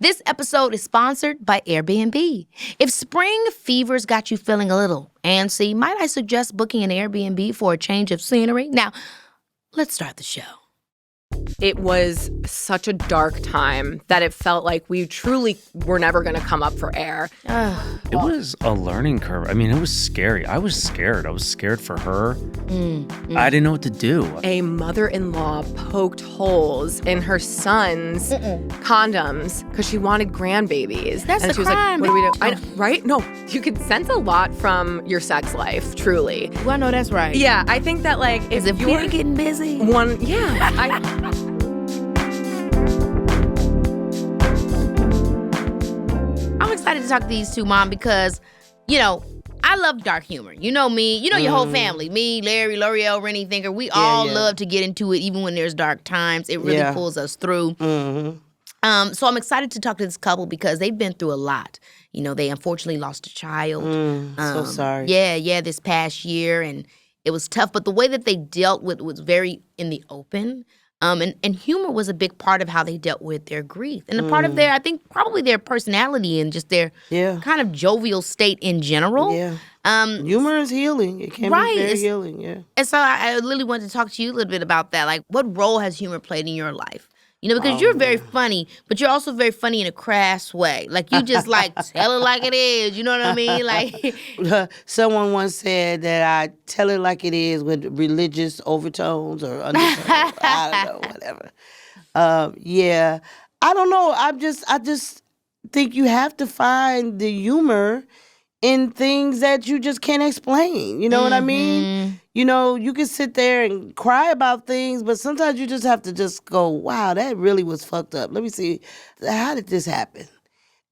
This episode is sponsored by Airbnb. If spring fever's got you feeling a little antsy, might I suggest booking an Airbnb for a change of scenery? Now, let's start the show. It was such a dark time that it felt like we truly were never going to come up for air. It was a learning curve. I mean, it was scary. I was scared. I was scared for her. I didn't know what to do. A mother-in-law poked holes in her son's condoms because she wanted grandbabies. That's and a she was crime. like, what do we do? Right? No, you can sense a lot from your sex life, truly. Well, no, that's right. Yeah, I think that, like, if If you're you're getting busy. I'm excited to talk to these two, Mom, because, you know, I love dark humor. You know me. You know your whole family. Me, Larry, L'Oreal, Rennie Thinker. We all love to get into it even when there's dark times. It really pulls us through. So I'm excited to talk to this couple because they've been through a lot. You know, they unfortunately lost a child. So sorry. Yeah, this past year. And it was tough. But the way that they dealt with it was very in the open. And humor was a big part of how they dealt with their grief. And a part of their, I think, probably their personality and just their kind of jovial state in general. Yeah. Humor is healing. It can be very healing, yeah. And so I literally wanted to talk to you a little bit about that. Like, what role has humor played in your life? You know, because you're very funny, but you're also very funny in a crass way. Like, you just, like, tell it like it is. You know what I mean? Like, someone once said that I tell it like it is with religious overtones or undertones. I don't know, whatever. Yeah. I don't know. I just think you have to find the humor in things that you just can't explain. You know what I mean? You know, you can sit there and cry about things, but sometimes you just have to just go, wow, that really was fucked up. Let me see, how did this happen?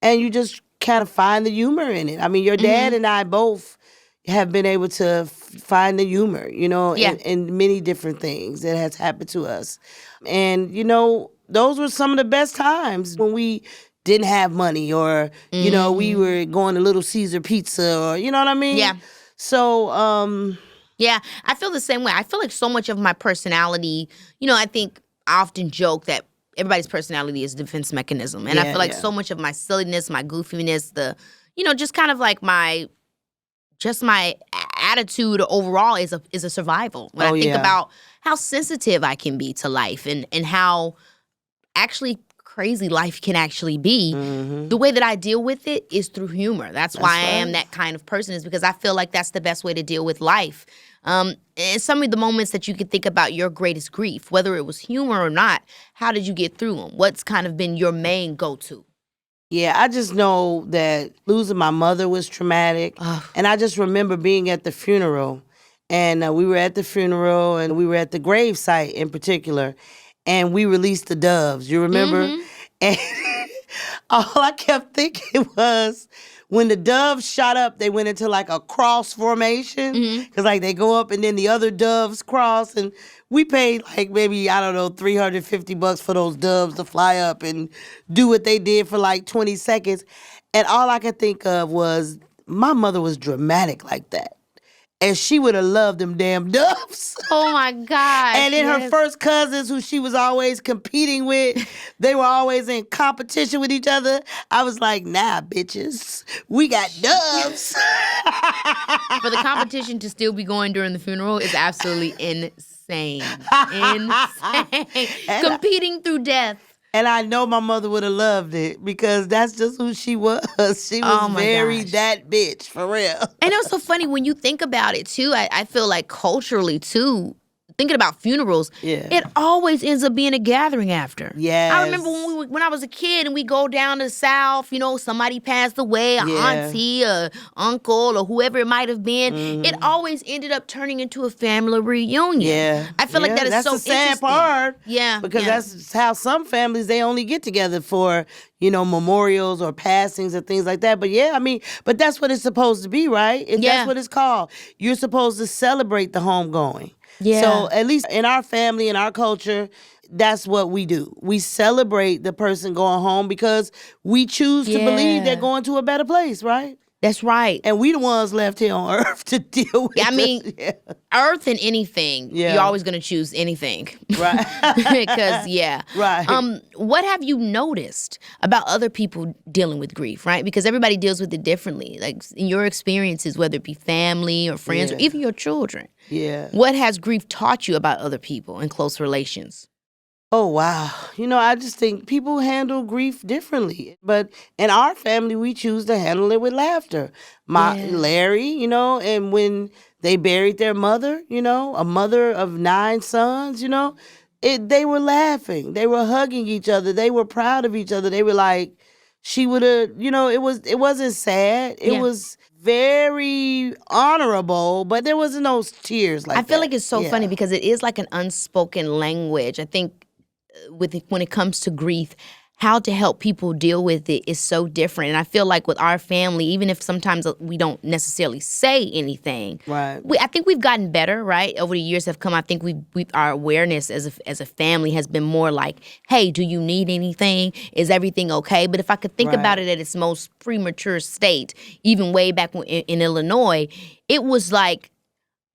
And you just kind of find the humor in it. I mean, your dad and I both have been able to find the humor, you know, in many different things that has happened to us. And, you know, those were some of the best times when we didn't have money or, you know, we were going to Little Caesar Pizza or, you know what I mean? Yeah. So, yeah, I feel the same way. I feel like so much of my personality, you know, I think I often joke that everybody's personality is a defense mechanism. And I feel like so much of my silliness, my goofiness, you know, just kind of like my attitude overall is a survival. When I think about how sensitive I can be to life and how actually crazy life can actually be, the way that I deal with it is through humor. That's why I am that kind of person, is because I feel like that's the best way to deal with life. And some of the moments that you could think about your greatest grief, whether it was humor or not, how did you get through them? What's kind of been your main go-to? Yeah, I just know that losing my mother was traumatic. And I just remember being at the funeral. And we were at the funeral and we were at the grave site in particular. And we released the doves. You remember? And all I kept thinking was when the doves shot up, they went into like a cross formation. Because like they go up and then the other doves cross. And we paid like maybe, I don't know, $350 for those doves to fly up and do what they did for like 20 seconds. And all I could think of was my mother was dramatic like that. And she would have loved them damn doves. Oh, my God. And then her first cousins, who she was always competing with, they were always in competition with each other. I was like, nah, bitches, we got doves. For the competition to still be going during the funeral is absolutely insane. Competing through death. And I know my mother would have loved it because that's just who she was. She was very that bitch, for real. And it's so funny when you think about it, too. I feel like culturally, too, thinking about funerals, it always ends up being a gathering after. Yes. I remember when I was a kid and we go down to the South, you know, somebody passed away, an auntie, a uncle, or whoever it might have been. It always ended up turning into a family reunion. Yeah. I feel like that is that's so the sad interesting. part. Yeah. Because that's how some families, they only get together for, you know, memorials or passings and things like that. But yeah, I mean, but that's what it's supposed to be, right? And that's what it's called. You're supposed to celebrate the homegoing. Yeah. So at least in our family, in our culture, that's what we do. We celebrate the person going home because we choose to believe they're going to a better place, right? That's right. And we the ones left here on Earth to deal with Earth and anything, you're always going to choose anything. Right. Because, Right. What have you noticed about other people dealing with grief, right? Because everybody deals with it differently. Like, in your experiences, whether it be family or friends or even your children. Yeah. What has grief taught you about other people and close relations? Oh, wow. I just think people handle grief differently. But in our family, we choose to handle it with laughter. Larry, and when they buried their mother, a mother of 9 sons, they were laughing. They were hugging each other. They were proud of each other. They were like, she would have, it wasn't sad. It was very honorable, but there wasn't no tears like that. I feel like it's so funny because it is like an unspoken language. I think when it comes to grief, how to help people deal with it is so different. And I feel like with our family, even if sometimes we don't necessarily say anything, right? I think we've gotten better, right? Over the years have come. I think our awareness as a family has been more like, hey, do you need anything? Is everything okay? But if I could think about it at its most premature state, even way back in Illinois, it was like,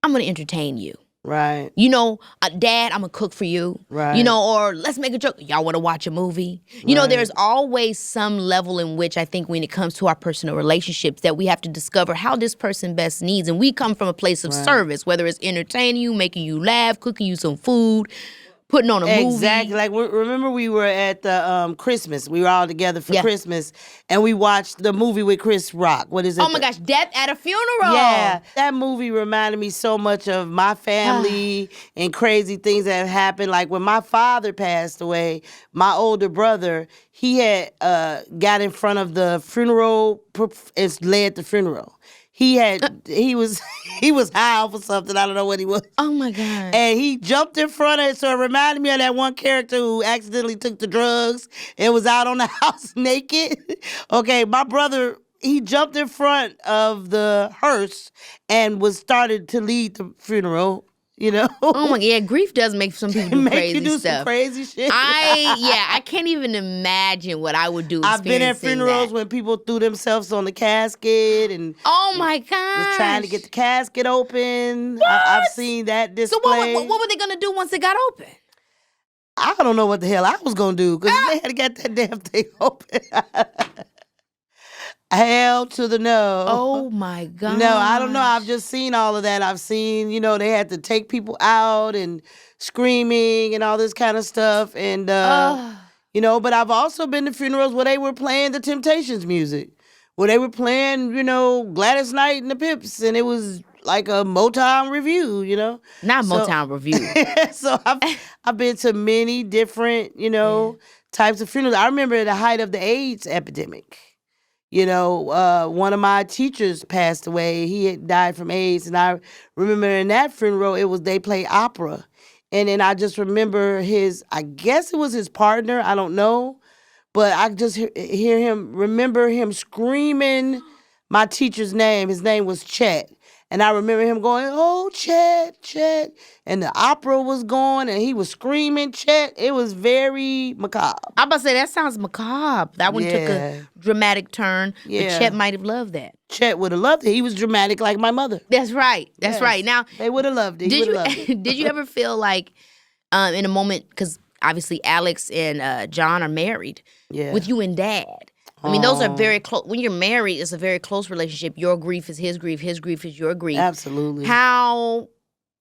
I'm going to entertain you. Right. Dad, I'm going to cook for you. Right. Or let's make a joke. Y'all want to watch a movie? There's always some level in which I think when it comes to our personal relationships that we have to discover how this person best needs. And we come from a place of service, whether it's entertaining you, making you laugh, cooking you some food, putting on a movie. Exactly. Like, remember we were at the Christmas. We were all together for Christmas, and we watched the movie with Chris Rock. What is it? Oh, my gosh, Death at a Funeral. Yeah. That movie reminded me so much of my family and crazy things that have happened. Like, when my father passed away, my older brother, he had got in front of the funeral and led the funeral. He was high off or something. I don't know what he was. Oh my God. And he jumped in front of it. So it reminded me of that one character who accidentally took the drugs and was out on the house naked. Okay, my brother, he jumped in front of the hearse and started to lead the funeral. Oh my God, grief does make some people do crazy you do stuff. Some crazy shit. I can't even imagine what I would do. I've been at funerals when people threw themselves on the casket and oh my God, was trying to get the casket open. I've seen that display. So what were they gonna do once it got open? I don't know what the hell I was gonna do because they had to get that damn thing open. Hell to the no. Oh my God. No, I don't know. I've just seen all of that. I've seen, they had to take people out and screaming and all this kind of stuff. And, but I've also been to funerals where they were playing the Temptations music, where they were playing, Gladys Knight and the Pips. And it was like a Motown review, Not Motown review. So I've been to many different, types of funerals. I remember at the height of the AIDS epidemic. One of my teachers passed away. He had died from AIDS. And I remember in that funeral, they played opera. And then I just remember I guess it was his partner. I don't know. But I just remember him screaming my teacher's name. His name was Chet. And I remember him going, oh, Chet, Chet. And the opera was going, and he was screaming, Chet. It was very macabre. I'm about to say, that sounds macabre. That one took a dramatic turn. Yeah. But Chet might have loved that. Chet would have loved it. He was dramatic like my mother. That's right. That's right. Now, they would have loved it. Did you ever feel like in a moment, because obviously Alex and Jon are married, with you and Dad? I mean, those are very close. When you're married, it's a very close relationship. Your grief is his grief is your grief. Absolutely. How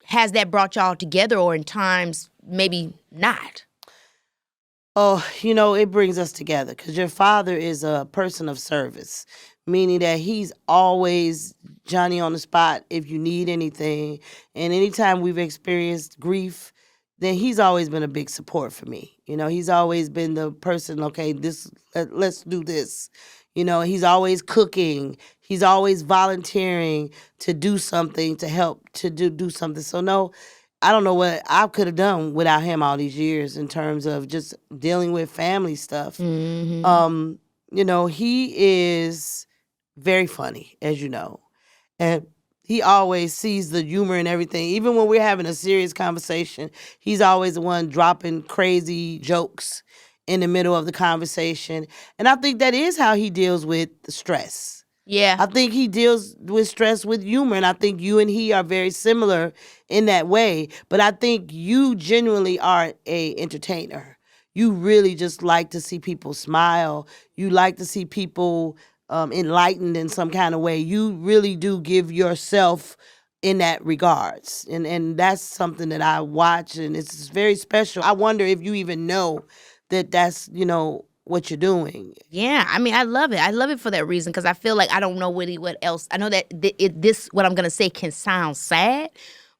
has that brought y'all together, or in times maybe not? Oh, it brings us together because your father is a person of service, meaning that he's always Johnny on the spot if you need anything. And anytime we've experienced grief, then he's always been a big support for me. He's always been the person, okay, let's do this. He's always cooking. He's always volunteering to do something, to help, to do something. So no, I don't know what I could have done without him all these years in terms of just dealing with family stuff. Mm-hmm. He is very funny, as you know. And he always sees the humor in everything. Even when we're having a serious conversation, he's always the one dropping crazy jokes in the middle of the conversation. And I think that is how he deals with the stress. Yeah. I think he deals with stress with humor, and I think you and he are very similar in that way. But I think you genuinely are a entertainer. You really just like to see people smile. You like to see people enlightened in some kind of way. You really do give yourself in that regards. And that's something that I watch, and it's very special. I wonder if you even know that that's, what you're doing. Yeah, I mean, I love it. I love it for that reason because I feel like I don't know really what else. I know that this, what I'm going to say can sound sad,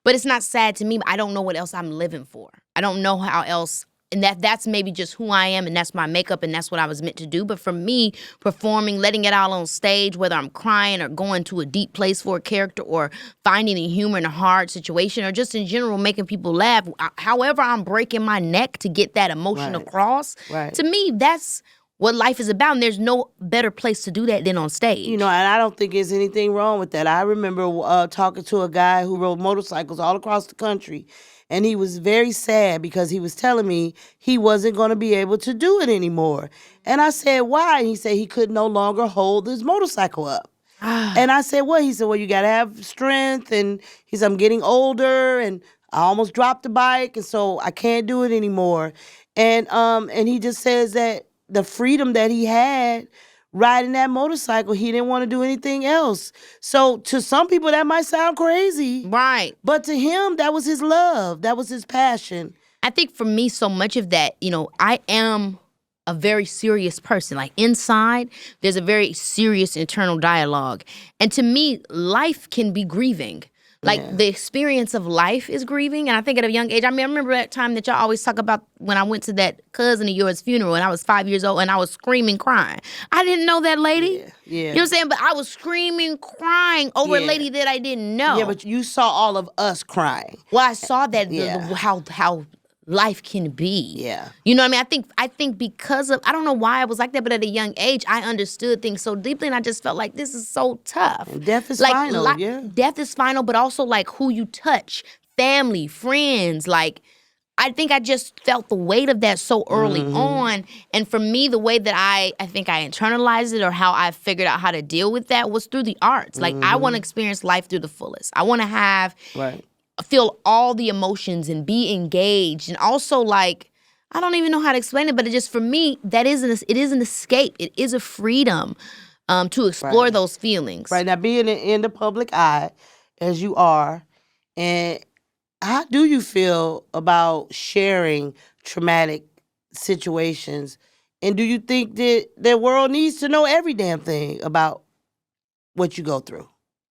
but it's not sad to me. I don't know what else I'm living for. I don't know how else. And that's maybe just who I am, and that's my makeup, and that's what I was meant to do. But for me, performing, letting it out on stage, whether I'm crying or going to a deep place for a character or finding the humor in a hard situation or just in general making people laugh, however I'm breaking my neck to get that emotion across, to me, that's what life is about. And there's no better place to do that than on stage. And I don't think there's anything wrong with that. I remember talking to a guy who rode motorcycles all across the country. And he was very sad because he was telling me he wasn't going to be able to do it anymore. And I said, why? And he said he could no longer hold his motorcycle up. And I said, what? He said, well, you got to have strength. And he said, I'm getting older and I almost dropped the bike. And so I can't do it anymore. And he just says that the freedom that he had riding that motorcycle, he didn't want to do anything else. So to some people, that might sound crazy. Right. But to him, that was his love. That was his passion. I think for me, so much of that, I am a very serious person. Like inside, there's a very serious internal dialogue. And to me, life can be grieving. Like the experience of life is grieving. And I think at a young age, I remember that time that y'all always talk about when I went to that cousin of yours funeral and I was 5 years old and I was screaming, crying. I didn't know that lady. Yeah. You know what I'm saying? But I was screaming, crying over a lady that I didn't know. Yeah, but you saw all of us crying. Well, I saw that, how life can be. Yeah. You know what I mean? I think because of, I don't know why I was like that, but at a young age, I understood things so deeply, and I just felt like this is so tough. And death is final, Death is final, but also like who you touch, family, friends, like I think I just felt the weight of that so early on. And for me, the way that I think I internalized it or how I figured out how to deal with that was through the arts. Like I want to experience life through the fullest. I want to feel all the emotions and be engaged. And also like, I don't even know how to explain it, but it just, for me, it is an escape. It is a freedom to explore those feelings. Right. Now, being in the public eye, as you are, and how do you feel about sharing traumatic situations? And do you think that the world needs to know every damn thing about what you go through?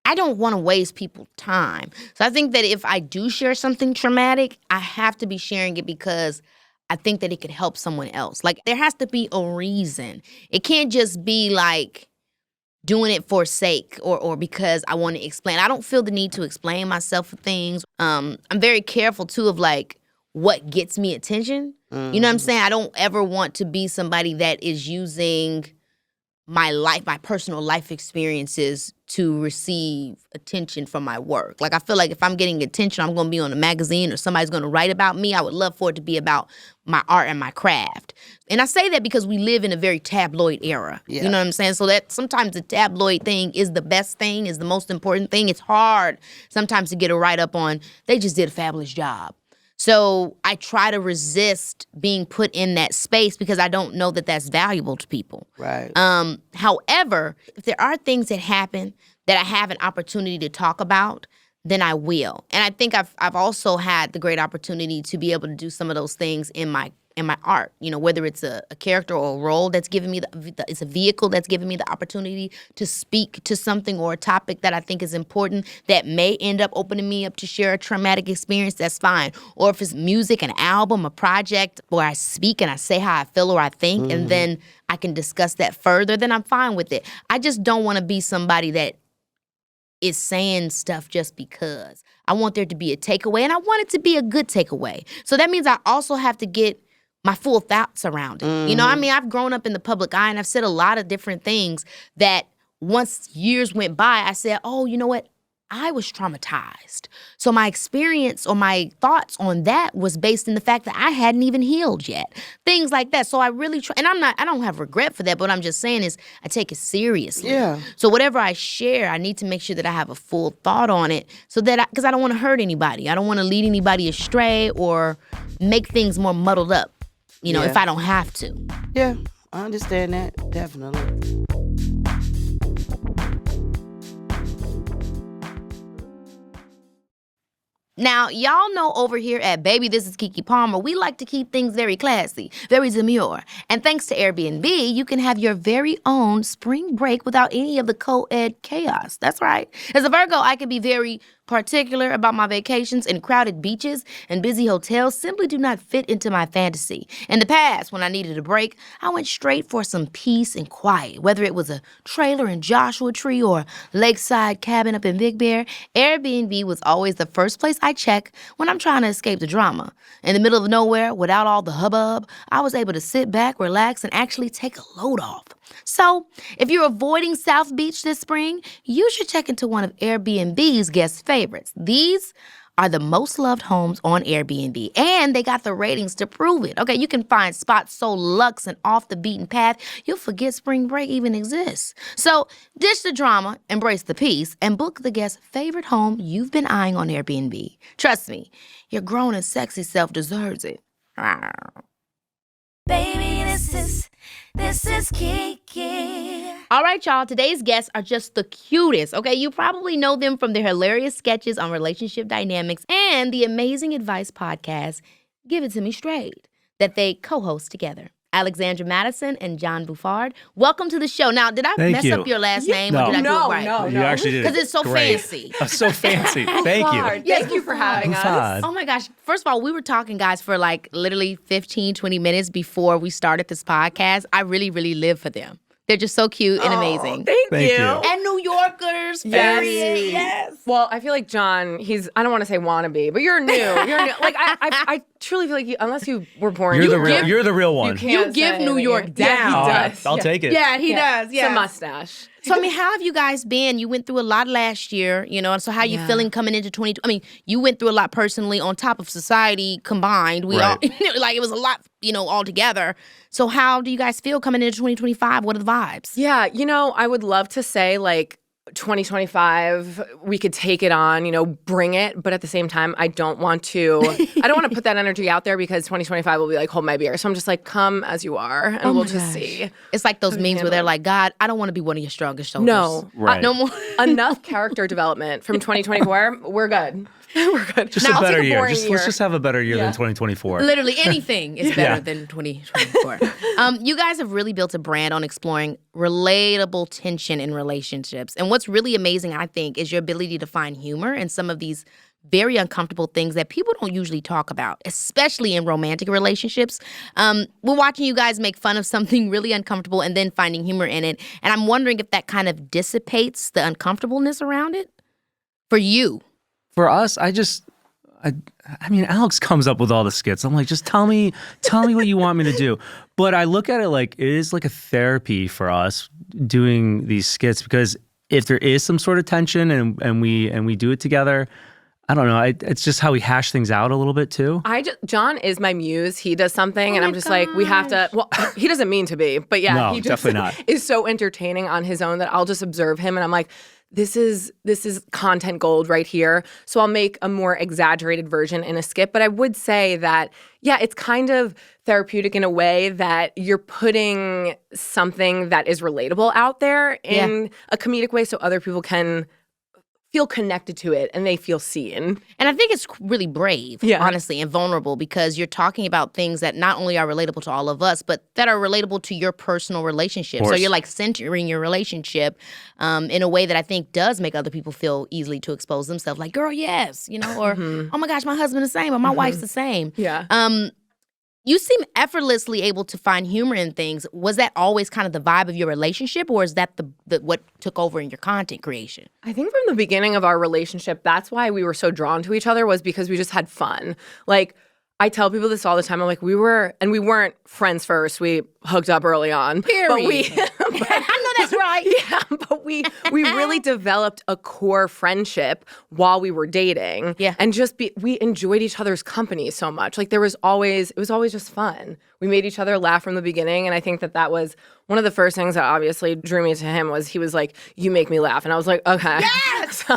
I don't want to waste people's time. So I think that if I do share something traumatic, I have to be sharing it because I think that it could help someone else. Like, there has to be a reason. It can't just be like doing it for sake or because I want to explain. I don't feel the need to explain myself for things. I'm very careful, too, of, like, what gets me attention. You know what I'm saying? I don't ever want to be somebody that is using my life, my personal life experiences to receive attention from my work. Like, I feel like if I'm getting attention, I'm going to be on a magazine or somebody's going to write about me. I would love for it to be about my art and my craft. And I say that because we live in a very tabloid era. Yeah. You know what I'm saying? So that sometimes the tabloid thing is the best thing, is the most important thing. It's hard sometimes to get a write-up on, they just did a fabulous job. So I try to resist being put in that space because I don't know that that's valuable to people. Right. However, if there are things that happen that I have an opportunity to talk about, then I will. And I think I've also had the great opportunity to be able to do some of those things in my art, whether it's a character or a role that's giving me it's a vehicle that's giving me the opportunity to speak to something or a topic that I think is important that may end up opening me up to share a traumatic experience, that's fine. Or if it's music, an album, a project where I speak and I say how I feel or I think, and then I can discuss that further, then I'm fine with it. I just don't want to be somebody that is saying stuff just because. I want there to be a takeaway, and I want it to be a good takeaway. So that means I also have to get my full thoughts around it. I've grown up in the public eye, and I've said a lot of different things that once years went by, I said, oh, you know what? I was traumatized. So my experience or my thoughts on that was based in the fact that I hadn't even healed yet. Things like that. So I really try, and I don't have regret for that, but what I'm just saying is I take it seriously. Yeah. So whatever I share, I need to make sure that I have a full thought on it so that, because I don't want to hurt anybody. I don't want to lead anybody astray or make things more muddled up, if I don't have to. Yeah, I understand that, definitely. Now, y'all know over here at Baby, This is Keke Palmer, we like to keep things very classy, very demure. And thanks to Airbnb, you can have your very own spring break without any of the co-ed chaos. That's right. As a Virgo, I can be very particular about my vacations, and crowded beaches and busy hotels simply do not fit into my fantasy. In the past, when I needed a break, I went straight for some peace and quiet. Whether it was a trailer in Joshua Tree or a lakeside cabin up in Big Bear, Airbnb was always the first place I check when I'm trying to escape the drama. In the middle of nowhere, without all the hubbub, I was able to sit back, relax, and actually take a load off. So, if you're avoiding South Beach this spring, you should check into one of Airbnb's guest favorites. These are the most loved homes on Airbnb, and they got the ratings to prove it. Okay, you can find spots so luxe and off the beaten path, you'll forget spring break even exists. So, ditch the drama, embrace the peace, and book the guest's favorite home you've been eyeing on Airbnb. Trust me, your grown and sexy self deserves it. Baby, this is Keke. All right, y'all. Today's guests are just the cutest, okay? You probably know them from their hilarious sketches on relationship dynamics and the amazing advice podcast, Give It To Me Straight, that they co-host together. Alexandra Madison and Jon Bouffard, welcome to the show. Now, did I mess up your last name or did I do it right? No. You actually did it. Because it's so fancy. So fancy. Thank you. Thank you for having us. Oh my gosh. First of all, we were talking, guys, for like literally 15, 20 minutes before we started this podcast. I really, really live for them. They're just so cute and amazing. Thank you. And New Yorkers, period. Yes. Well, I feel like Jon, I don't want to say wannabe, but you're new. Like, I truly feel like unless you were born. You're the real one. You give New York down. Yeah, he does. I'll take it. Yeah, he does. Yeah. It's a mustache. So, how have you guys been? You went through a lot last year, so how are you feeling coming into 2020? You went through a lot personally on top of society combined. We all, like, it was a lot, all together. So how do you guys feel coming into 2025? What are the vibes? Yeah, I would love to say, like, 2025, we could take it on, bring it. But at the same time, I don't want to put that energy out there because 2025 will be like, hold my beer. So I'm just like, come as you are and we'll just see. It's like those memes where they're like, God, I don't want to be one of your strongest shoulders. No. Right. No more. Enough character development from 2024. We're good. We're good. Just a better year. Let's just have a better year than 2024. Literally anything is better than 2024. You guys have really built a brand on exploring relatable tension in relationships. And what's really amazing, I think, is your ability to find humor in some of these very uncomfortable things that people don't usually talk about, especially in romantic relationships. We're watching you guys make fun of something really uncomfortable and then finding humor in it. And I'm wondering if that kind of dissipates the uncomfortableness around it for you. For us, I mean, Alex comes up with all the skits. I'm like, just tell me what you want me to do. But I look at it like it is like a therapy for us doing these skits because if there is some sort of tension and we do it together, I don't know. It's just how we hash things out a little bit too. Jon is my muse. He does something, and I'm just like, we have to. Well, he doesn't mean to be, but yeah, no, he just definitely not. Is so entertaining on his own that I'll just observe him, and I'm like, this is content gold right here. So I'll make a more exaggerated version in a skit. But I would say that, yeah, it's kind of therapeutic in a way that you're putting something that is relatable out there in a comedic way so other people can feel connected to it and they feel seen. And I think it's really brave, honestly, and vulnerable because you're talking about things that not only are relatable to all of us, but that are relatable to your personal relationship. So you're like centering your relationship in a way that I think does make other people feel easily to expose themselves. Like, girl, yes, or oh my gosh, my husband's the same or my wife's the same. Yeah. You seem effortlessly able to find humor in things. Was that always kind of the vibe of your relationship, or is that the what took over in your content creation? I think from the beginning of our relationship, that's why we were so drawn to each other was because we just had fun. Like, I tell people this all the time. I'm like, we weren't friends first. We hooked up early on. Period. But I know that's right. Yeah, but we really developed a core friendship while we were dating. Yeah. And we enjoyed each other's company so much. Like it was always just fun. We made each other laugh from the beginning. And I think that was one of the first things that obviously drew me to him was he was like, you make me laugh. And I was like, okay. Yes! So,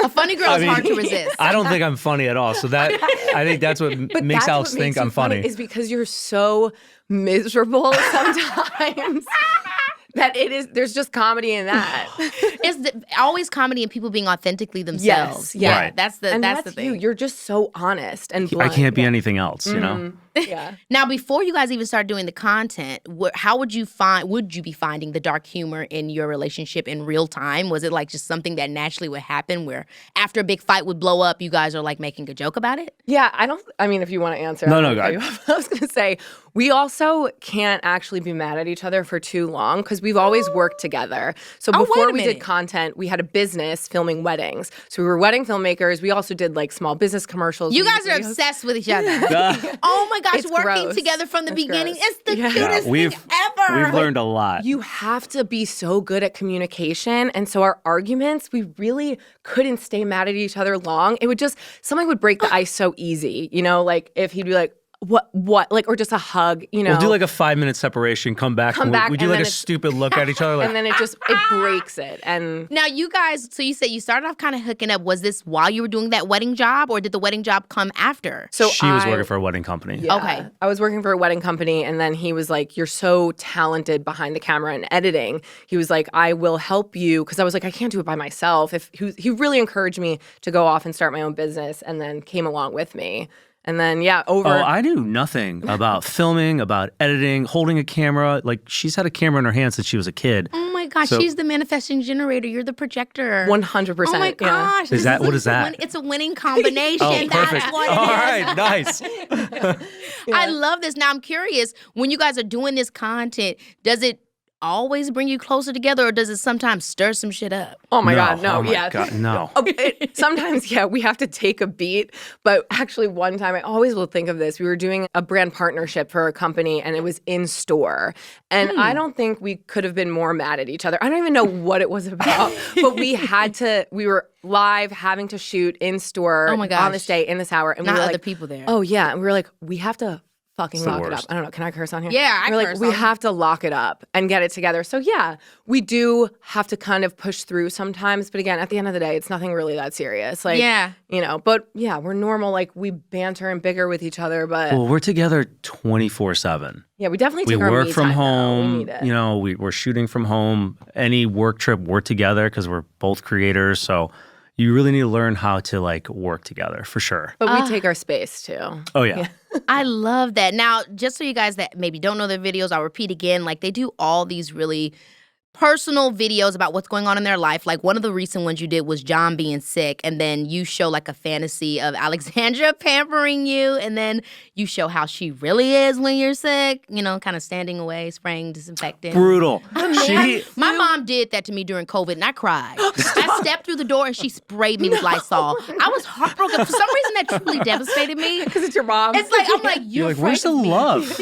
a funny girl is hard to resist. I don't think I'm funny at all. So I think that's what makes Alex think I'm funny. Is because you're so miserable sometimes. That there's just comedy in that. It's always comedy and people being authentically themselves. Yes, yeah. Right. That's the thing. You're just so honest and blunt. I can't be anything else, you know? Yeah. Now, before you guys even started doing the content, how would you be finding the dark humor in your relationship in real time? Was it like just something that naturally would happen where after a big fight would blow up, you guys are like making a joke about it? Yeah, I mean, if you want to answer. No, go ahead. I was going to say, we also can't actually be mad at each other for too long because we've always worked together. So before we did content, we had a business filming weddings. So we were wedding filmmakers. We also did like small business commercials. You guys are obsessed with each other. Oh my gosh, It's working gross. together from the beginning. Gross. It's the cutest we've thing ever. We've learned a lot. You have to be so good at communication. And so our arguments, we really couldn't stay mad at each other long. It would something would break the ice so easy. You know, like if he'd be like, what, like, or just a hug, you know. We'll do like a 5-minute separation, come back, we do like a stupid look at each other. Like, and then it breaks it. And now you guys, so you said you started off kind of hooking up. Was this while you were doing that wedding job or did the wedding job come after? So she was working for a wedding company. Yeah, okay. I was working for a wedding company and then he was like, you're so talented behind the camera and editing. He was like, I will help you. Because I was like, I can't do it by myself. He really encouraged me to go off and start my own business and then came along with me. And then, I knew nothing about filming, about editing, holding a camera. Like, she's had a camera in her hand since she was a kid. Oh my gosh, she's the manifesting generator. You're the projector. 100%. Oh my gosh. Yeah. What is that? It's a winning combination. Oh, perfect. That's what it is. All right, nice. I love this. Now, I'm curious, when you guys are doing this content, does it always bring you closer together or does it sometimes stir some shit up? Oh my God, no. Oh my God, no. Sometimes, we have to take a beat. But actually, one time, I always will think of this. We were doing a brand partnership for a company, and it was in store. And I don't think we could have been more mad at each other. I don't even know what it was about. But we were live, having to shoot in store on this day, in this hour. And not we were other people there. Oh, yeah. And we were like, we have to fucking lock it up. worst. I don't know. Can I curse on here? Yeah, We're curse we have to lock it up and get it together. So we do have to kind of push through sometimes. But again, at the end of the day, it's nothing really that serious. Like, but we're normal. Like we banter and bigger with each other. But Well, we're together 24/7. yeah, we definitely We take our work me from time, though. home. We need it. You know, we're shooting from home. Any work trip, we're together because we're both creators. So you really need to learn how to like work together for sure. But we take our space too. Oh, yeah. I love that. Now, just so you guys that maybe don't know their videos, I'll repeat again, like they do all these really personal videos about what's going on in their life. Like one of the recent ones you did was Jon being sick, and then you show like a fantasy of Alexandra pampering you, and then you show how she really is when you're sick, you know, kind of standing away, spraying disinfectant. Brutal. My mom did that to me during COVID, and I cried. I stepped through the door, and she sprayed me with Lysol. I was heartbroken. For some reason, that truly devastated me. Because it's your mom. It's like, I'm like, You're like, where's the love?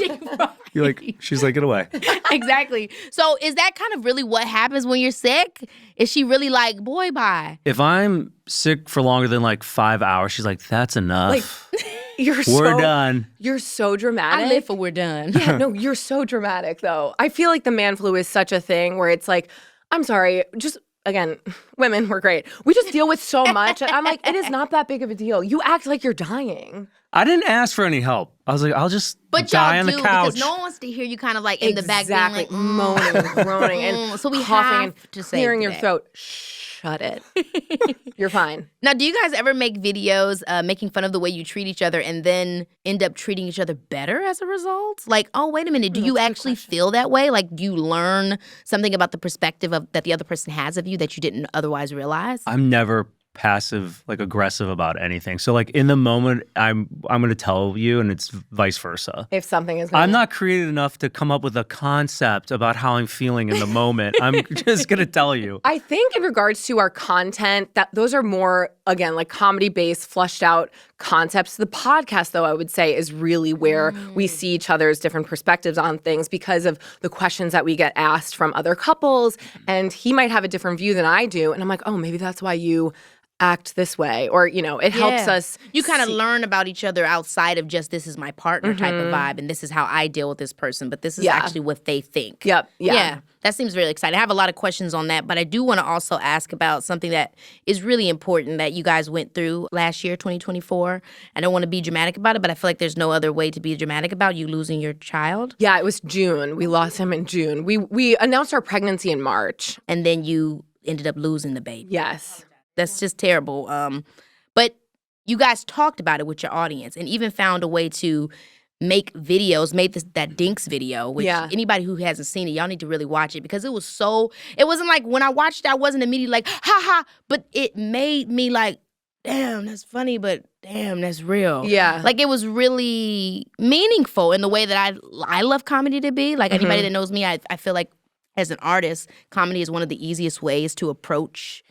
You're like, she's like, get away. Exactly. So is that kind of really what happens when you're sick? Is she really like, boy, bye? If I'm sick for longer than like 5 hours, she's like, that's enough. We're done. You're so dramatic. I live for we're done. Yeah, no, you're so dramatic though. I feel like the man flu is such a thing where it's like, I'm sorry, just again, women, we're great. We just deal with so much. I'm like, it is not that big of a deal. You act like you're dying. I didn't ask for any help. I was like, I'll just die on the couch. Because no one wants to hear you kind of like in the back being like, moaning, groaning, and so we coughing have to say clearing your that. throat. Shut it. You're fine. Now, do you guys ever make videos making fun of the way you treat each other and then end up treating each other better as a result? Like, oh, wait a minute. Do you actually feel that way? Like, do you learn something about the perspective that the other person has of you that you didn't otherwise realize? I'm never passive, like aggressive about anything. So like in the moment, I'm going to tell you, and it's vice versa. If something is I'm not creative enough to come up with a concept about how I'm feeling in the moment. I'm just going to tell you. I think in regards to our content, that those are more, again, like comedy-based, flushed out concepts. The podcast, though, I would say is really where we see each other's different perspectives on things because of the questions that we get asked from other couples. And he might have a different view than I do. And I'm like, oh, maybe that's why you act this way, or it helps us. You kind of learn about each other outside of just this is my partner type of vibe, and this is how I deal with this person, but this is actually what they think. Yep. Yeah. That seems really exciting. I have a lot of questions on that, but I do want to also ask about something that is really important that you guys went through last year, 2024. I don't want to be dramatic about it, but I feel like there's no other way to be dramatic about you losing your child. Yeah, it was June. We lost him in June. We announced our pregnancy in March. And then you ended up losing the baby. Yes. That's just terrible. But you guys talked about it with your audience and even found a way to make videos, made that Dinks video, which anybody who hasn't seen it, y'all need to really watch it because it wasn't like when I watched it, I wasn't immediately like, ha ha, but it made me like, damn, that's funny, but damn, that's real. Yeah. Like it was really meaningful in the way that I love comedy to be. Like anybody that knows me, I feel like as an artist, comedy is one of the easiest ways to approach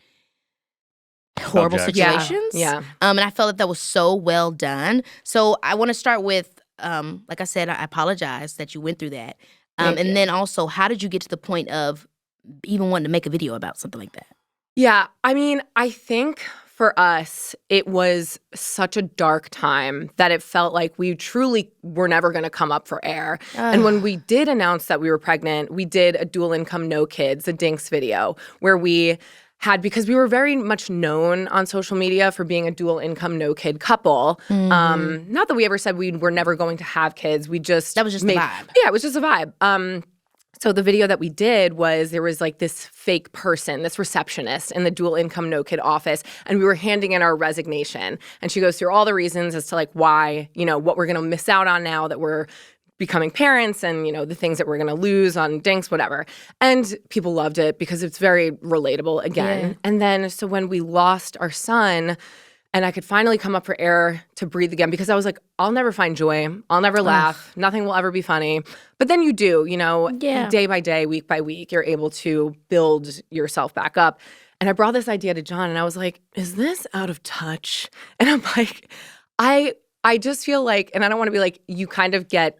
horrible situations. Yeah. And I felt that was so well done. So I want to start with, like I said, I apologize that you went through that. And then also, how did you get to the point of even wanting to make a video about something like that? Yeah. I mean, I think for us, it was such a dark time that it felt like we truly were never going to come up for air. And when we did announce that we were pregnant, we did a dual income, no kids, a Dinks video, where we because we were very much known on social media for being a dual income, no kid couple. Not that we ever said we were never going to have kids. That was just the vibe. Yeah, it was just a vibe. So the video that we did was there was like this fake person, this receptionist in the dual income, no kid office, and we were handing in our resignation. And she goes through all the reasons as to like why, what we're going to miss out on now that we're becoming parents and, the things that we're going to lose on Dinks, whatever. And people loved it because it's very relatable again. Yeah. And then so when we lost our son and I could finally come up for air to breathe again because I was like, I'll never find joy. I'll never laugh. Nothing will ever be funny. But then you do, day by day, week by week, you're able to build yourself back up. And I brought this idea to Jon and I was like, is this out of touch? And I'm like, I just feel like, and I don't want to be like, you kind of get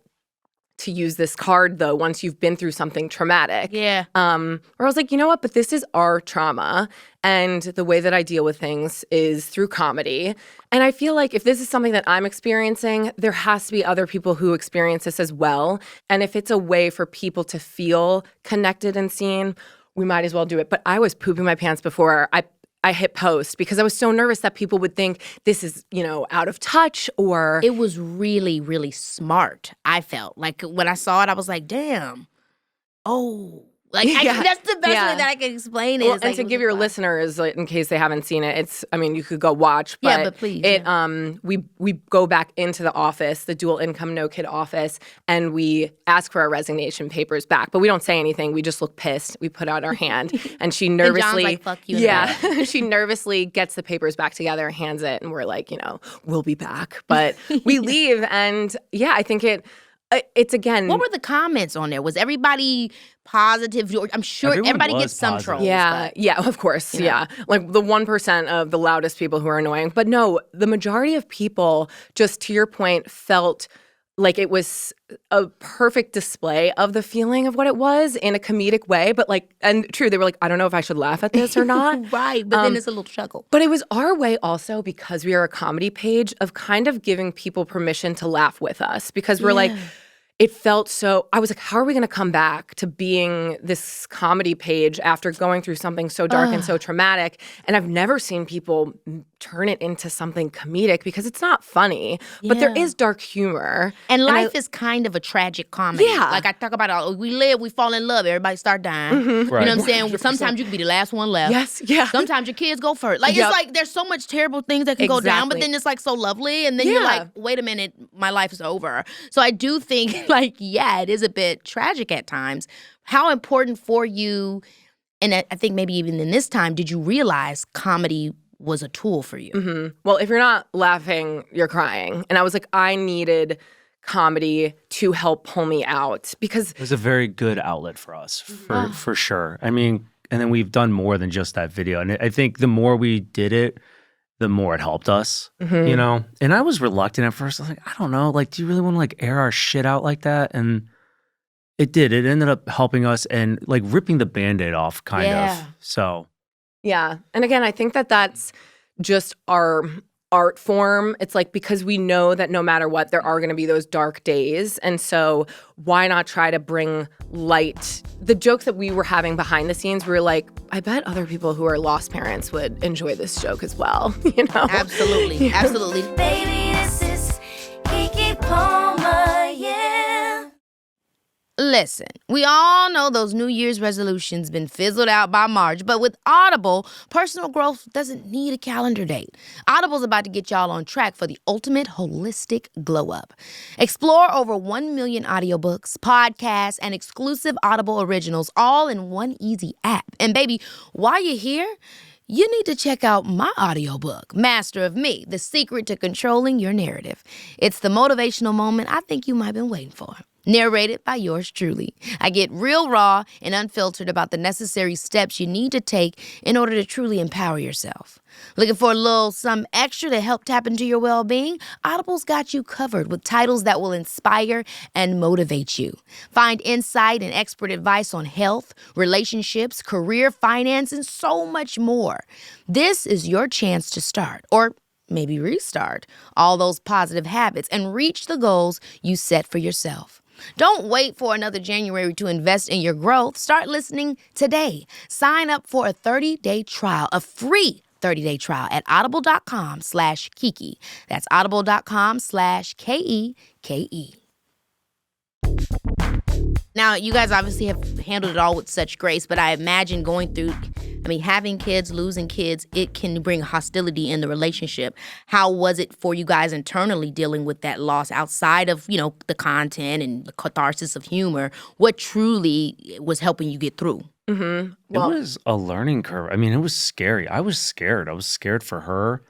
to use this card, though, once you've been through something traumatic. Yeah. Where I was like, you know what? But this is our trauma. And the way that I deal with things is through comedy. And I feel like if this is something that I'm experiencing, there has to be other people who experience this as well. And if it's a way for people to feel connected and seen, we might as well do it. But I was pooping my pants before I hit post because I was so nervous that people would think this is, out of touch or... It was really, really smart, I felt. Like, when I saw it, I was like, damn. Oh. Like, that's the best way that I can explain it. Well, and to give your listeners, like, in case they haven't seen it, you could go watch. But but please. We go back into the office, the dual income, no kid office, and we ask for our resignation papers back. But we don't say anything. We just look pissed. We put out our hand, and she nervously, and Jon's like, fuck you. Yeah, she nervously gets the papers back together, hands it, and we're like, we'll be back. But we leave, and I think it's again. What were the comments on there? Was everybody positive? I'm sure everybody gets some trolls. Yeah, of course. Yeah. Like the 1% of the loudest people who are annoying. But no, the majority of people, just to your point, felt like it was a perfect display of the feeling of what it was in a comedic way. But and true, they were like, I don't know if I should laugh at this or not. Right, but then it's a little chuckle. But it was our way also, because we are a comedy page, of kind of giving people permission to laugh with us. Because we're like... It felt so, I was like, how are we going to come back to being this comedy page after going through something so dark and so traumatic? And I've never seen people turn it into something comedic because it's not funny, but there is dark humor. And life is kind of a tragic comedy. Yeah. Like I talk about, we live, we fall in love, everybody start dying. Right. You know what I'm saying? 100%. Sometimes you can be the last one left. Yes, yeah. Sometimes your kids go first. Like, it's like there's so much terrible things that can go down, but then it's like so lovely. And then you're like, wait a minute, my life is over. So I do think it is a bit tragic at times. How important for you, and I think maybe even in this time, did you realize comedy was a tool for you? Mm-hmm. Well, if you're not laughing, you're crying. And I was like, I needed comedy to help pull me out because... It was a very good outlet for us, for sure. And then we've done more than just that video. And I think the more we did it, the more it helped us, you know? And I was reluctant at first. I was like, I don't know. Like, do you really want to like air our shit out like that? And it did. It ended up helping us and like ripping the Band-Aid off kind of. So. Yeah. And again, I think that that's just our art form. It's like because we know that no matter what, there are going to be those dark days. And so why not try to bring light? The jokes that we were having behind the scenes, we were like, I bet other people who are lost parents would enjoy this joke as well, you know? Absolutely. Yeah. Absolutely. Baby, this is Keke Palmer, yeah. Listen, we all know those New Year's resolutions been fizzled out by March, but with Audible, personal growth doesn't need a calendar date. Audible's about to get y'all on track for the ultimate holistic glow-up. Explore over 1 million audiobooks, podcasts, and exclusive Audible originals all in one easy app. And baby, while you're here, you need to check out my audiobook, Master of Me, The Secret to Controlling Your Narrative. It's the motivational moment I think you might have been waiting for. Narrated by yours truly. I get real raw and unfiltered about the necessary steps you need to take in order to truly empower yourself. Looking for a little something extra to help tap into your well-being? Audible's got you covered with titles that will inspire and motivate you. Find insight and expert advice on health, relationships, career, finance, and so much more. This is your chance to start, or maybe restart, all those positive habits and reach the goals you set for yourself. Don't wait for another January to invest in your growth. Start listening today. Sign up for a 30-day trial, a free 30-day trial at audible.com/Keke. That's audible.com/KEKE. Now, you guys obviously have handled it all with such grace, but I imagine having kids, losing kids, it can bring hostility in the relationship. How was it for you guys internally dealing with that loss outside of, the content and the catharsis of humor? What truly was helping you get through? Mm-hmm. Well, it was a learning curve. I mean, it was scary. I was scared. I was scared for her.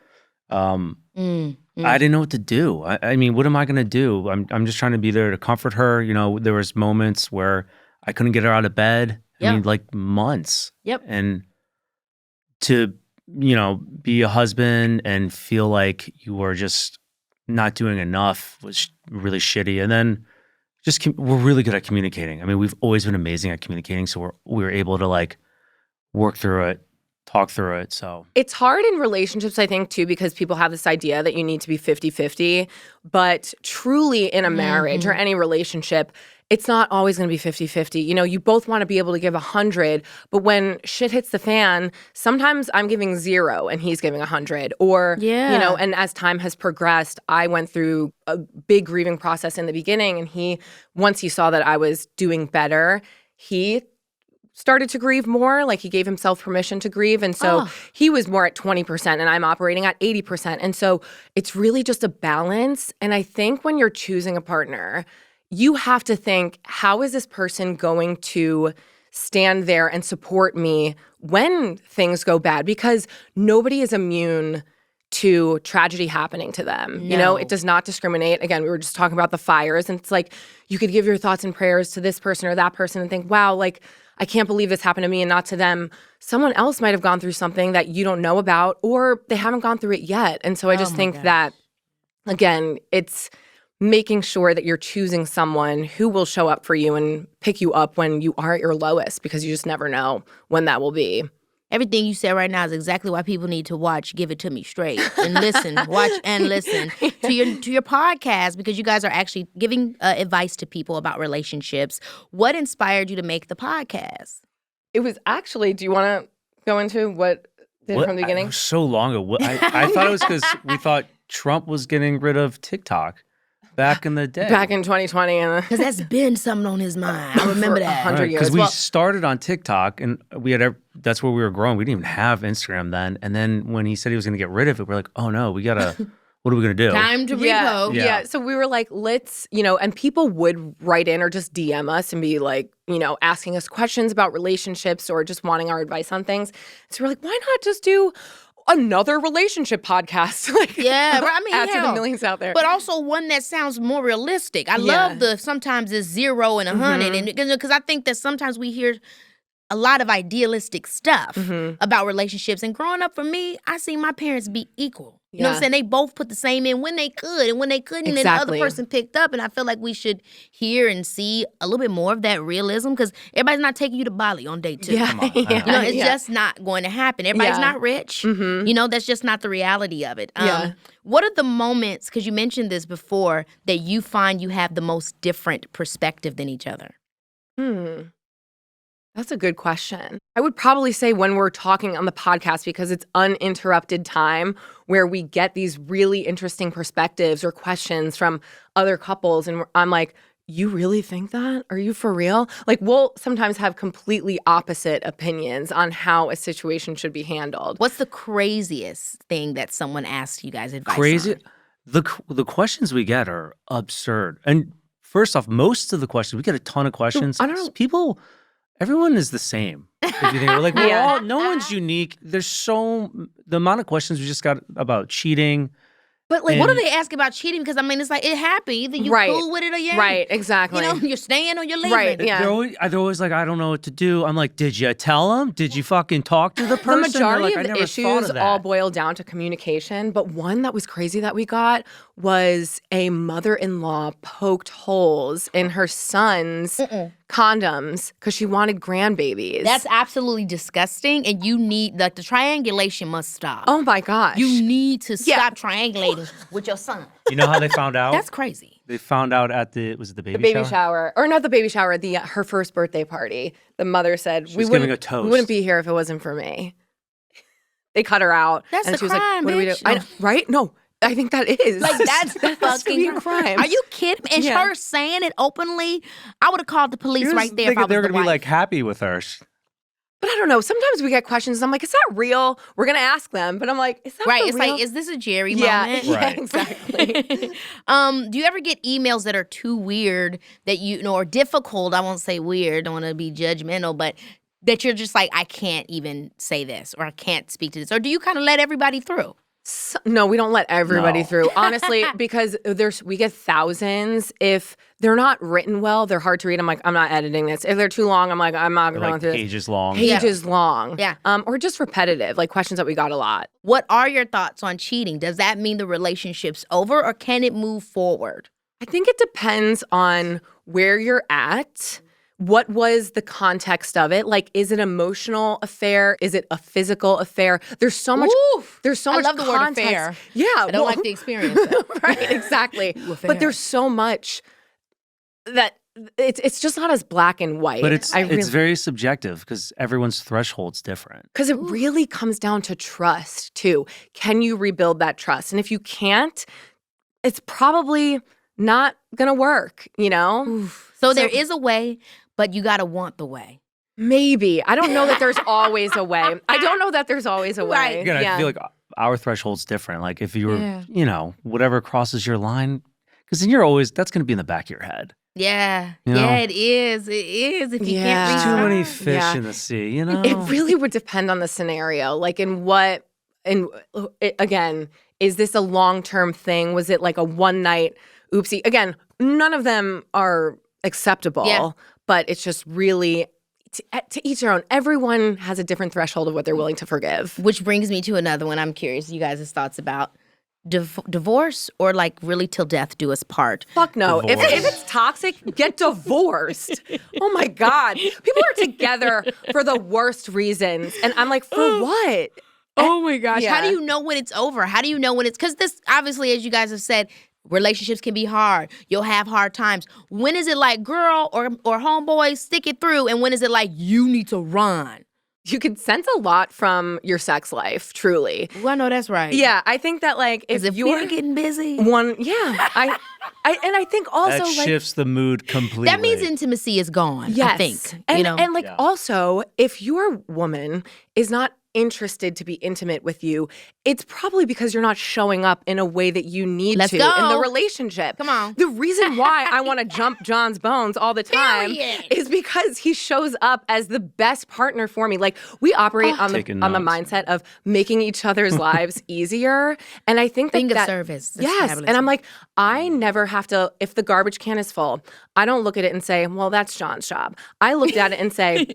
I didn't know what to do. I mean, what am I going to do? I'm just trying to be there to comfort her. There was moments where I couldn't get her out of bed. Yep. I mean, like months. Yep. And to, be a husband and feel like you were just not doing enough was really shitty. And then we're really good at communicating. I mean, we've always been amazing at communicating. So we were able to like work through it, talk through it. So it's hard in relationships, I think, too, because people have this idea that you need to be 50-50. But truly in a marriage or any relationship, it's not always going to be 50-50. You both want to be able to give 100, but when shit hits the fan, sometimes I'm giving 0 and he's giving 100. Or, and as time has progressed, I went through a big grieving process in the beginning, and once he saw that I was doing better, he started to grieve more. Like, he gave himself permission to grieve. And so he was more at 20% and I'm operating at 80%. And so it's really just a balance. And I think when you're choosing a partner, you have to think, how is this person going to stand there and support me when things go bad? Because nobody is immune to tragedy happening to them. No. It does not discriminate. Again, we were just talking about the fires, and it's like you could give your thoughts and prayers to this person or that person and think, wow, like, I can't believe this happened to me and not to them. Someone else might have gone through something that you don't know about, or they haven't gone through it yet. And so I just think that, again, it's making sure that you're choosing someone who will show up for you and pick you up when you are at your lowest, because you just never know when that will be. Everything you said right now is exactly why people need to watch Give It To Me Straight and listen, watch and listen to your podcast, because you guys are actually giving advice to people about relationships. What inspired you to make the podcast? It was actually, do you want to go into what did from the beginning? It was so long ago. I thought it was because we thought Trump was getting rid of TikTok back in the day. Back in 2020. Because that's been something on his mind. I remember that. 100 years. Because we started on TikTok, and that's where we were growing. We didn't even have Instagram then. And then when he said he was going to get rid of it, we're like, oh no, what are we going to do? Time to repo. Yeah. So we were like, let's, and people would write in or just DM us and be like, asking us questions about relationships or just wanting our advice on things. So we're like, why not just do another relationship podcast? Add to the millions out there. But also one that sounds more realistic. I love sometimes it's 0 and 100, and because I think that sometimes we hear a lot of idealistic stuff about relationships. And growing up for me, I seen my parents be equal. You know what I'm saying? They both put the same in when they could, and when they couldn't, then the other person picked up. And I feel like we should hear and see a little bit more of that realism, because everybody's not taking you to Bali on day 2. Yeah. You know, it's just not going to happen. Everybody's not rich. You know, that's just not the reality of it. What are the moments, because you mentioned this before, that you find you have the most different perspective than each other? That's a good question. I would probably say when we're talking on the podcast, because it's uninterrupted time where we get these really interesting perspectives or questions from other couples. And I'm like, you really think that? Are you for real? Like, we'll sometimes have completely opposite opinions on how a situation should be handled. What's the craziest thing that someone asks you guys advice on? The questions we get are absurd. And first off, most of the questions, we get a ton of questions. I don't know. Everyone is the same. If you think, like, we're all, no one's unique. There's the amount of questions we just got about cheating. But like, what do they ask about cheating? Because I mean, it's like, it happened. Either you cool with it or you ain't. Right, exactly. You know, you're staying or you're leaving. Right, yeah. They're always like, I don't know what to do. I'm like, did you tell them? Did you fucking talk to the person? The majority like, of the issues all boil down to communication. But one that was crazy that we got was a mother-in-law poked holes in her son's condoms because she wanted grandbabies. That's absolutely disgusting. And you need, like, the triangulation must stop. Oh my gosh. You need to stop triangulating with your son. You know how they found out? That's crazy. They found out at the baby shower? Or not the baby shower, her first birthday party. The mother said, She was giving a toast. We wouldn't be here if it wasn't for me. They cut her out. That's and the she was crime, like, what bitch. do we do? Right? No. I think that is. Like, that's the fucking crime. Are you kidding me? And her saying it openly, I would have called the police right there if I was they're the going to be, wife. like, happy with her. But I don't know. Sometimes we get questions. And I'm like, is that real? We're going to ask them. But I'm like, is that Right, for it's real? like, is this a Jerry Yeah, moment? Right. exactly. Do you ever get emails that are too weird that you know, or difficult? I won't say weird. Don't want to be judgmental, but that you're just like, I can't even say this, or I can't speak to this, or do you kind of let everybody through? No, we don't let everybody No. through, honestly, because we get thousands. If they're not written well, they're hard to read. I'm like, I'm not editing this. If they're too long, I'm like, I'm not going Like through this. pages long. Pages long. Yeah. Or just repetitive, like questions that we got a lot. What are your thoughts on cheating? Does that mean the relationship's over, or can it move forward? I think it depends on where you're at. What was the context of it? Like, is it an emotional affair? Is it a physical affair? There's so much. Oof. There's so I much love the word context. affair. Yeah, I don't like the experience. right, exactly. But there's so much that it's just not as black and white. But it's very subjective because everyone's threshold's different. Because it really comes down to trust, too. Can you rebuild that trust? And if you can't, it's probably not going to work, you know? Oof. So there is a way, but you got to want the way. Maybe. I don't know that there's always a way. I don't know that there's always a way. Right. Again, I feel like our threshold's different. Like if you were, you know, whatever crosses your line, because then that's going to be in the back of your head. Yeah. You know? Yeah, it is. It is. If you can't There's reach too many out. fish in the sea, you know? It really would depend on the scenario. Like again, is this a long-term thing? Was it like a one-night oopsie? Again, none of them are acceptable, but it's just really to each their own. Everyone has a different threshold of what they're willing to forgive. Which brings me to another one. I'm curious you guys' thoughts about divorce, or like really till death do us part. Fuck no. If Divorce. it's toxic, get divorced. Oh my God. People are together for the worst reasons. And I'm like, for what? Oh my gosh. Yeah. How do you know when it's over? How do you know when it's, because this, obviously, as you guys have said, relationships can be hard. You'll have hard times. When is it like, girl or homeboy, stick it through? And when is it like, you need to run? You can sense a lot from your sex life, truly. Well, I know that's right. Yeah, I think that like if If you're we're getting busy, I think also that like shifts the mood completely. that means intimacy is gone. yes. I think. And, you know? and like also, if your woman is not interested to be intimate with you, it's probably because you're not showing up in a way that you need Let's to go. in the relationship. Come on. The reason why I want to jump John's bones all the time Period. is because he shows up as the best partner for me. Like we operate on the Taking on the notes. mindset of making each other's lives easier. And I think Thing of that service. That's yes. fabulous. And I'm like, I never have to, if the garbage can is full, I don't look at it and say, well, that's John's job. I looked at it and say,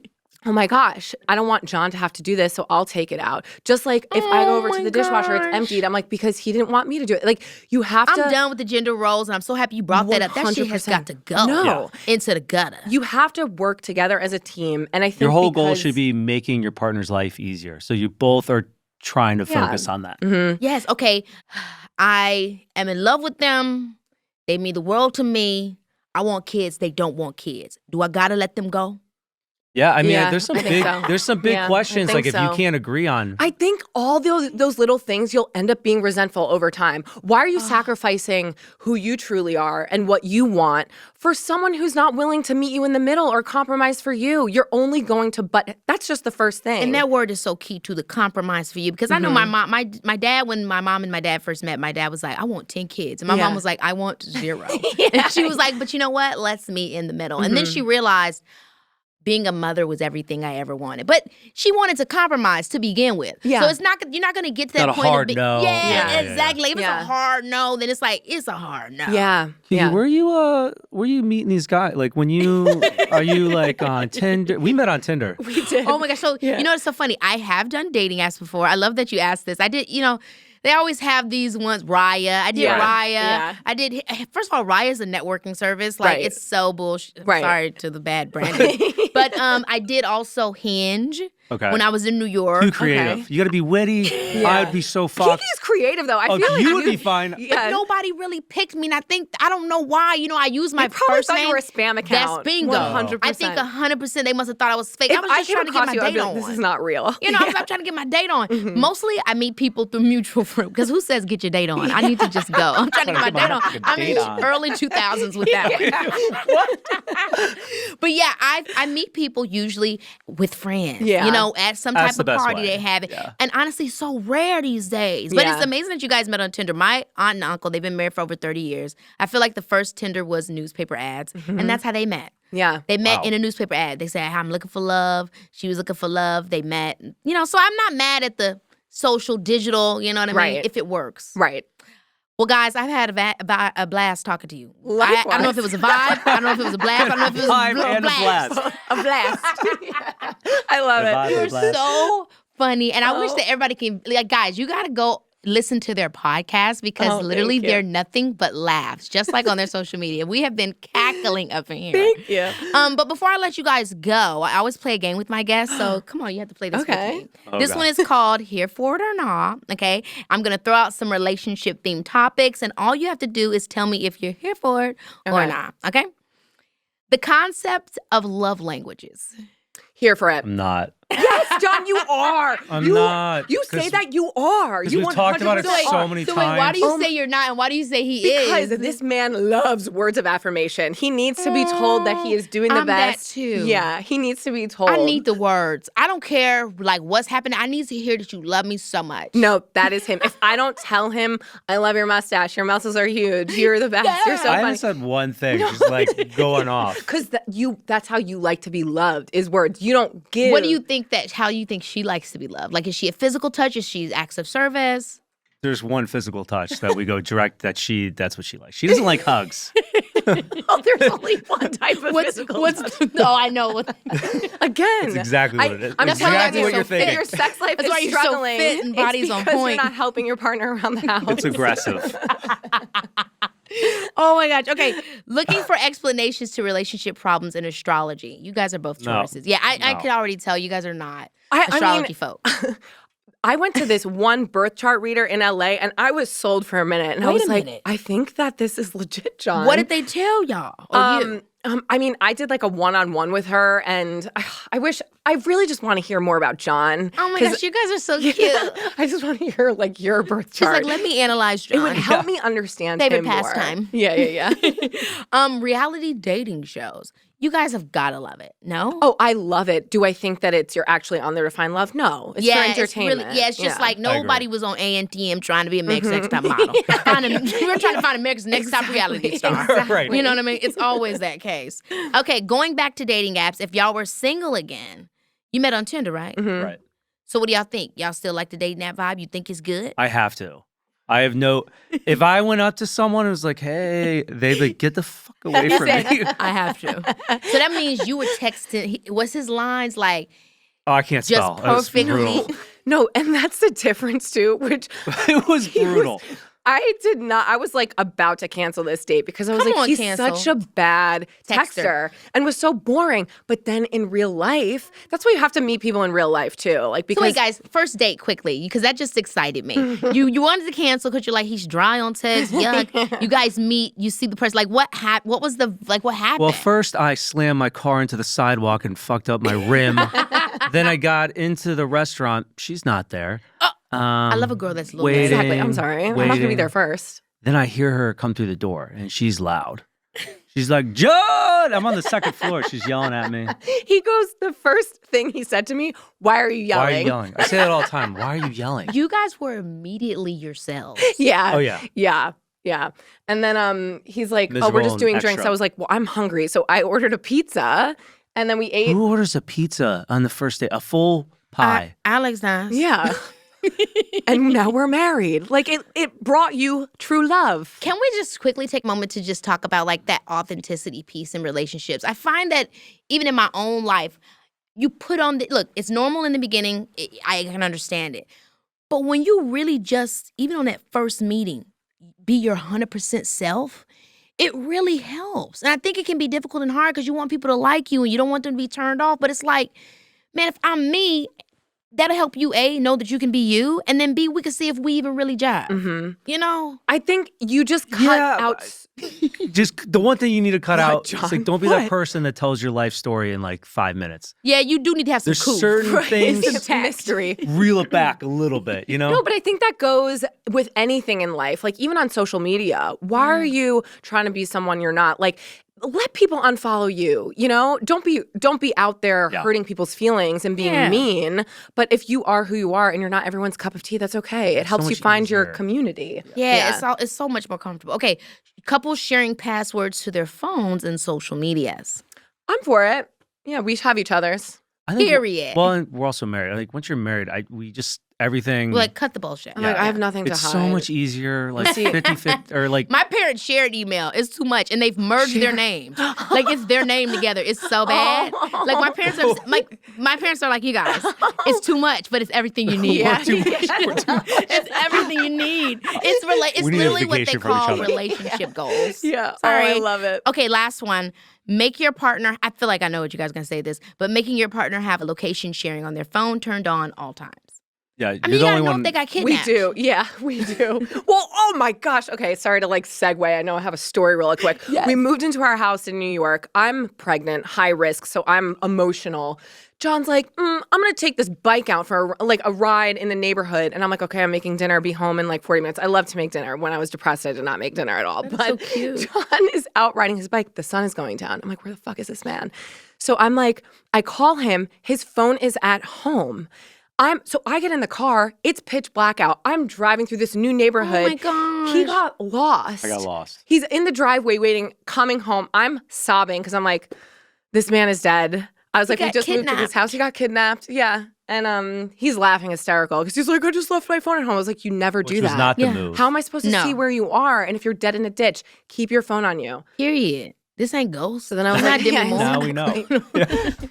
oh my gosh, I don't want Jon to have to do this, so I'll take it out. Just like if I go over to the dishwasher, it's emptied. I'm like, because he didn't want me to do it. Like, you have to. I'm done with the gender roles, and I'm so happy you brought that up. That shit has got to go. No. Into the gutter. You have to work together as a team. And I think your whole goal should be making your partner's life easier. So you both are trying to focus on that. Mm-hmm. Yes, okay. I am in love with them. They mean the world to me. I want kids. They don't want kids. Do I gotta let them go? Yeah, I mean, Yeah, there's some I think big so. questions I like think if you so. can't agree on. I think all those little things, you'll end up being resentful over time. Why are you sacrificing who you truly are and what you want for someone who's not willing to meet you in the middle or compromise for you? You're only going to, but that's just the first thing. And that word is so key to the compromise for you because I know my mom, my dad, when my mom and my dad first met, my dad was like, I want 10 kids. And my mom was like, I want 0. And she was like, but you know what? Let's meet in the middle. And then she realized being a mother was everything I ever wanted. But she wanted to compromise to begin with. Yeah. So it's not, you're not going to get to that Not a point hard of no. Yeah, exactly. If it's Yeah. a hard no, then it's like, it's a hard no. Yeah. Keke, were you meeting these guys? Like when you, are you like on Tinder? We met on Tinder. We did. Oh my gosh. So, you know, it's so funny. I have done dating apps before. I love that you asked this. I did, they always have these ones, Raya. I did Raya. Yeah. I did, first of all, Raya is a networking service. Like, it's so bullshit. Right. Sorry to the bad branding. But I did also Hinge when I was in New York. Too creative. Okay. You got to be witty. I would be so fucked. Keke's creative, though. I feel like you would be fine. Yeah. Nobody really picked me. And I don't know why. I use my They probably first thought name. you were a spam account. That's bingo. 100%. I think 100% they must have thought I was fake. If I was just came trying to get across my you, I'd date be like, on. this is not real. I'm trying to get my date on. Mostly, I meet people through mutual friends. Because who says get your date on? I need to just go. I'm trying to get my date on. I'm in early 2000s with that one. But yeah, I meet people usually with friends. Yeah. At some That's type the of best party way. they have it. Yeah. And honestly, it's so rare these days. But it's amazing that you guys met on Tinder. My aunt and uncle, they've been married for over 30 years. I feel like the first Tinder was newspaper ads. And that's how they met. Yeah. They met in a newspaper ad. They said, I'm looking for love. She was looking for love. They met. So I'm not mad at the social, digital, you know what I mean? Right. If it works. Right. Well, guys, I've had a blast talking to you. I Likewise. don't know if it was a vibe. I don't know if it was a blast. I don't know if it was Vibe a and a blast. A blast. I love The vibe it. and You're blast. so funny. And I wish that everybody can, guys, you got to go listen to their podcast because literally thank you. they're nothing but laughs, just like on their social media. We have been cackling up in here. Thank you. But before I let you guys go, I always play a game with my guests. So come on, you have to play this Okay. with me. Oh, This God. one is called Here For It or Not. Okay, I'm gonna throw out some relationship themed topics, and all you have to do is tell me if you're here for it or Okay. not. Okay. The concept of love languages. Here for it. I'm not. Yes, Jon, you are. I'm you, not, You say 'cause- that you are. Because You we've talked about it 100% so are. many So times. wait, why do you say you're not, and why do you say he Because is? this man loves words of affirmation. He needs to be told that he is doing the I'm that best. too. Yeah, he needs to be told. I need the words. I don't care what's happening. I need to hear that you love me so much. No, that is him. If I don't tell him, I love your mustache, your muscles are huge, you're the best, you're so I funny. haven't said one thing, just like going off. Because that's how you like to be loved, is words. You don't give. What do you think how you think she likes to be loved? Like, is she a physical touch? Is she acts of service? There's one physical touch that we go direct that's what she likes. She doesn't like hugs. Oh, there's only one type of physical touch. Oh, I know. Again. That's exactly what it is. I'm That's telling exactly you, what you're If thinking. your sex life That's is why you're so struggling, fit and body's it's on because point. you're not helping your partner around the house. It's aggressive. Oh my gosh. Okay. Looking for explanations to relationship problems in astrology. You guys are both No. Tauruses. Yeah, I No. could already tell you guys are not I mean, astrology folks. I went to this one birth chart reader in LA and I was sold for a minute. And I Wait was a like, minute. I think that this is legit, Jon. What did they tell y'all? Or you? I mean, I did like a one-on-one with her, and I really just want to hear more about Jon. Oh my 'cause- gosh, you guys are so cute. I just want to hear like your birth She's chart. like, let me analyze It would Jon. help me understand Favorite him more. pastime. Yeah. Reality dating shows. You guys have gotta love it. No? Oh, I love it. Do I think that you're actually on there to find love? No, it's for entertainment. It's just like agree. nobody was on A&TM trying to be America's Next Top Model. We were trying to find America's Next Top Reality Star. Right. You know what I mean? It's always that case. Okay, going back to dating apps, if y'all were single again, you met on Tinder, right? Right. So what do y'all think? Y'all still like the dating app vibe? You think it's good? I have to. I have no. If I went up to someone and was like, "Hey," they'd be like, "Get the fuck away from me." I have to. So that means you were texting. What's his lines like? Oh, I can't Just spell. That was perfectly. brutal. No, and that's the difference too, which It was brutal. I did not. I was like about to cancel this date because I was Come like, on, he's cancel. such a bad texter and was so boring. But then in real life, that's why you have to meet people in real life too. Like because So wait, guys, first date quickly because that just excited me. You wanted to cancel because you're like he's dry on text. Yuck. You guys meet. You see the person. Like what happened? What was the what happened? Well, first I slammed my car into the sidewalk and fucked up my rim. Then I got into the restaurant. She's not there. I love a girl that's a little waiting, exactly. I'm sorry. I'm not gonna be there first. Then I hear her come through the door, and she's loud. She's like, "John!" I'm on the second floor. She's yelling at me. He goes, the first thing he said to me, "Why are you yelling?" Why are you yelling? I say that all the time. Why are you yelling? You guys were immediately yourselves. Yeah. Oh, yeah. Yeah. Yeah. And then he's like, Miserable "Oh, we're just and doing extra. drinks." I was like, "Well, I'm hungry." So I ordered a pizza and then we ate. Who orders a pizza on the first date? A full pie. Alex does. Yeah. And now we're married. Like it brought you true love. Can we just quickly take a moment to just talk about like that authenticity piece in relationships? I find that even in my own life, you put on look, it's normal in the beginning. I can understand it. But when you really just, even on that first meeting, be your 100% self, it really helps. And I think it can be difficult and hard because you want people to like you and you don't want them to be turned off. But it's like, man, if I'm me, that'll help you, A, know that you can be you, and then B, we can see if we even really jive. Mm-hmm. You know? I think you just cut out. Just the one thing you need to cut What, out John? is like, don't be that What? person that tells your life story in like 5 minutes. Yeah, you do need to have some There's cool. certain things, It's a mystery. reel it back a little bit, you know? No, but I think that goes with anything in life. Like even on social media, why are you trying to be someone you're not? Like let people unfollow you, you know? Don't be out there hurting people's feelings and being mean. But if you are who you are and you're not everyone's cup of tea, that's okay. It helps you much find your easier. community. Yeah. It's so much more comfortable. Okay, couples sharing passwords to their phones and social medias. I'm for it. Yeah, we have each other's. I think Period. Well, and we're also married. Like once you're married, we just everything. Like, cut the bullshit. I'm like, I have nothing it's to hide. so much easier. Like 50-50 or like My parents shared email. It's too much, and they've merged their names. Like it's their name together. It's so bad. Like my parents are like you guys. It's too much, but it's everything you need. Yeah. It's everything you need. It's We need a literally what they vacation from each call other. relationship goals. Yeah. Sorry. Oh, I love it. Okay, last one. Make your partner, I feel like I know what you guys are going to say this, but making your partner have a location sharing on their phone turned on all times. yeah, I you're mean, you the gotta only know one. if they got We kidnapped. do. Yeah, we do. Well, oh my gosh. Okay, sorry to like segue. I know I have a story really quick. We moved into our house in New York. I'm pregnant, high risk, so I'm emotional. John's like, I'm going to take this bike out for a ride in the neighborhood. And I'm like, okay, I'm making dinner, be home in like 40 minutes. I love to make dinner. When I was depressed, I did not make dinner at all. That's but so cute. John is out riding his bike. The sun is going down. I'm like, where the fuck is this man? So I'm like, I call him. His phone is at home. So I get in the car. It's pitch black out. I'm driving through this new neighborhood. Oh my gosh. He got lost. I got lost. He's in the driveway waiting, coming home. I'm sobbing because I'm like, this man is dead. I was like, we got just moved to this kidnapped. house. He got kidnapped. Yeah. And he's laughing hysterical because he's like, I just left my phone at home. I was like, you never do Which was that. not the Yeah. move. How am I supposed to No. see where you are? And if you're dead in a ditch, keep your phone on you. Period. This ain't ghost. So then I was It's like, not Demi Moore. Now we know.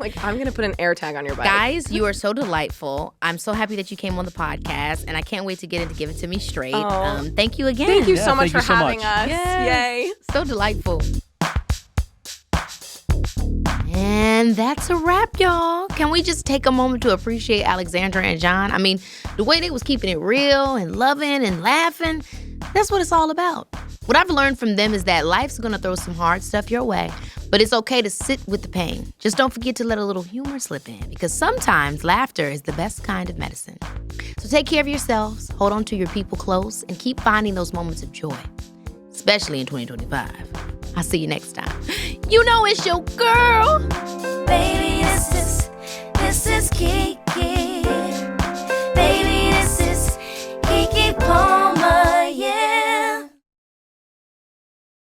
Like, I'm going to put an air tag on your bike. Guys, you are so delightful. I'm so happy that you came on the podcast, and I can't wait to get into Give It To Me Straight. Oh. Thank you again. Thank you Yeah, so much thank for you so having much. us. Yes. Yay. So delightful. And that's a wrap, y'all. Can we just take a moment to appreciate Alexandra and Jon? I mean, the way they was keeping it real and loving and laughing, that's what it's all about. What I've learned from them is that life's gonna throw some hard stuff your way, but it's okay to sit with the pain. Just don't forget to let a little humor slip in, because sometimes laughter is the best kind of medicine. So take care of yourselves, hold on to your people close, and keep finding those moments of joy, especially in 2025. I'll see you next time. You know it's your girl. Baby, this is Keke.